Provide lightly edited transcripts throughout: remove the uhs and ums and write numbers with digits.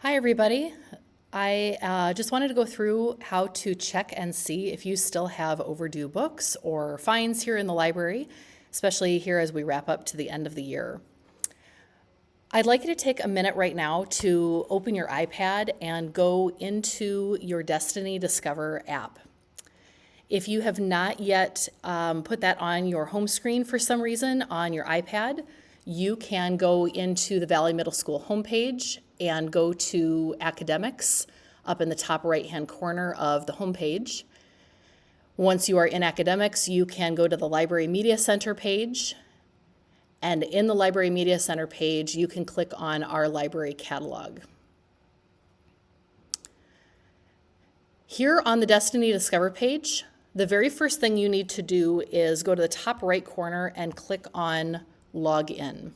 Hi, everybody. I just wanted to go through how to check and see if you still have overdue books or fines here in the library, especially here as we wrap up to the end of the year. I'd like you to take a minute right now to open your iPad and go into your Destiny Discover app. If you have not yet put that on your home screen for some reason on your iPad, you can go into the Valley Middle School homepage and go to Academics up in the top right-hand corner of the homepage. Once you are in Academics, you can go to the Library Media Center page. And in the Library Media Center page, you can click on our library catalog. Here on the Destiny Discover page, the very first thing you need to do is go to the top right corner and click on Log In.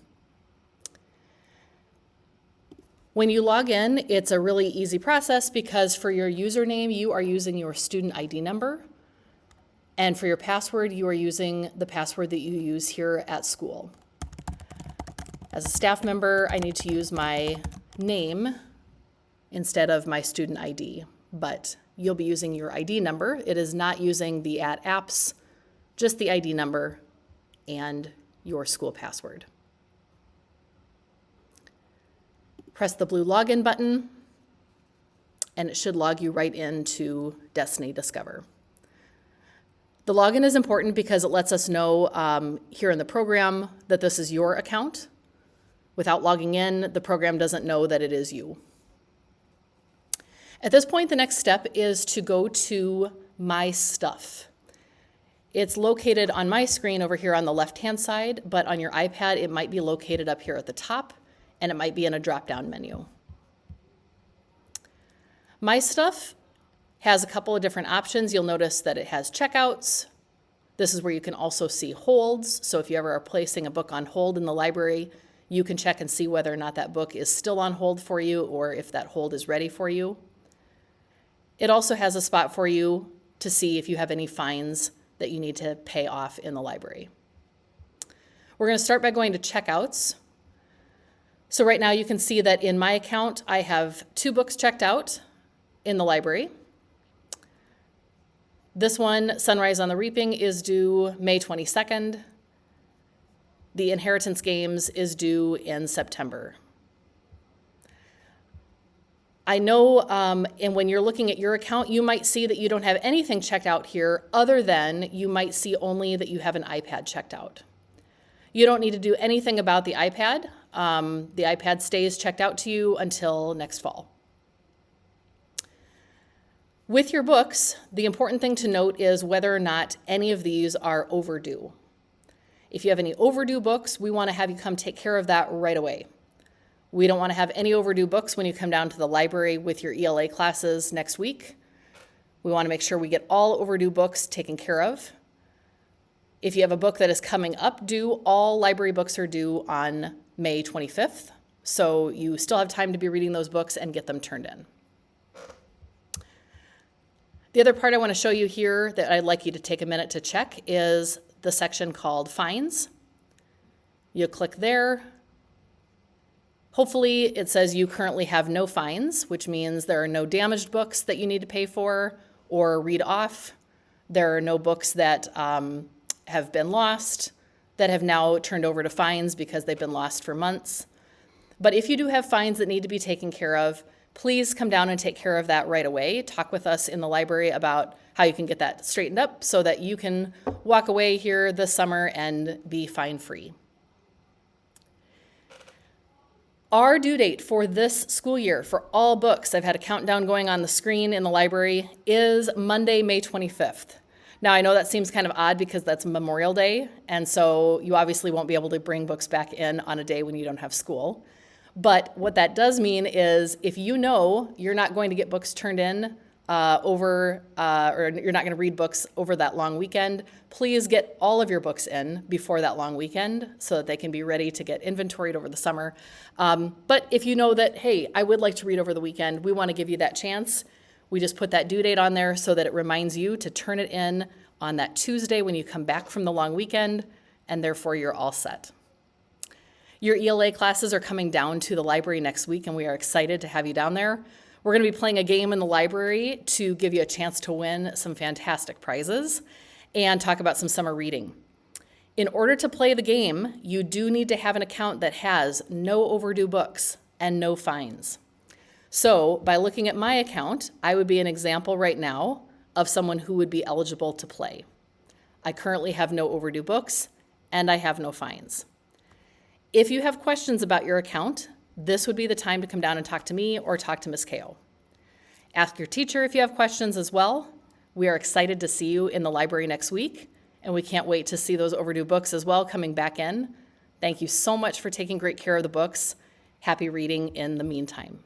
When you log in, it's a really easy process because for your username, you are using your student ID number. And for your password, you are using the password that you use here at school. As a staff member, I need to use my name instead of my student ID, but you'll be using your ID number. It is not using the @apps, just the ID number and your school password. Press the blue login button, and it should log you right into Destiny Discover. The login is important because it lets us know here in the program that this is your account. Without logging in, the program doesn't know that it is you. At this point, the next step is to go to My Stuff. It's located on my screen over here on the left-hand side, but on your iPad, it might be located up here at the top, and it might be in a drop-down menu. My Stuff has a couple of different options. You'll notice that it has checkouts. This is where you can also see holds. So if you ever are placing a book on hold in the library, you can check and see whether or not that book is still on hold for you or if that hold is ready for you. It also has a spot for you to see if you have any fines that you need to pay off in the library. We're going to start by going to checkouts. So right now you can see that in my account, I have 2 books checked out in the library. This one, Sunrise on the Reaping, is due May 22nd. The Inheritance Games is due in September. I know, and when you're looking at your account, you might see that you don't have anything checked out here other than you might see only that you have an iPad checked out. You don't need to do anything about the iPad. The iPad stays checked out to you until next fall. With your books, the important thing to note is whether or not any of these are overdue. If you have any overdue books, we want to have you come take care of that right away. We don't want to have any overdue books when you come down to the library with your ELA classes next week. We want to make sure we get all overdue books taken care of. If you have a book that is coming up due, all library books are due on May 25th. So you still have time to be reading those books and get them turned in. The other part I want to show you here that I'd like you to take a minute to check is the section called Fines. You click there. Hopefully it says you currently have no fines, which means there are no damaged books that you need to pay for or read off. There are no books that have been lost that have now turned over to fines because they've been lost for months. But if you do have fines that need to be taken care of, please come down and take care of that right away. Talk with us in the library about how you can get that straightened up so that you can walk away here this summer and be fine-free. Our due date for this school year for all books, I've had a countdown going on the screen in the library, is Monday, May 25th. Now, I know that seems kind of odd because that's Memorial Day, and so you obviously won't be able to bring books back in on a day when you don't have school. But what that does mean is if you know you're not going to get books turned in or you're not going to read books over that long weekend, please get all of your books in before that long weekend so that they can be ready to get inventoried over the summer. But if you know that, hey, I would like to read over the weekend, we want to give you that chance. We just put that due date on there so that it reminds you to turn it in on that Tuesday when you come back from the long weekend, and therefore you're all set. Your ELA classes are coming down to the library next week, and we are excited to have you down there. We're going to be playing a game in the library to give you a chance to win some fantastic prizes and talk about some summer reading. In order to play the game, you do need to have an account that has no overdue books and no fines. So by looking at my account, I would be an example right now of someone who would be eligible to play. I currently have no overdue books and I have no fines. If you have questions about your account, this would be the time to come down and talk to me or talk to Ms. Kao. Ask your teacher if you have questions as well. We are excited to see you in the library next week, and we can't wait to see those overdue books as well coming back in. Thank you so much for taking great care of the books. Happy reading in the meantime.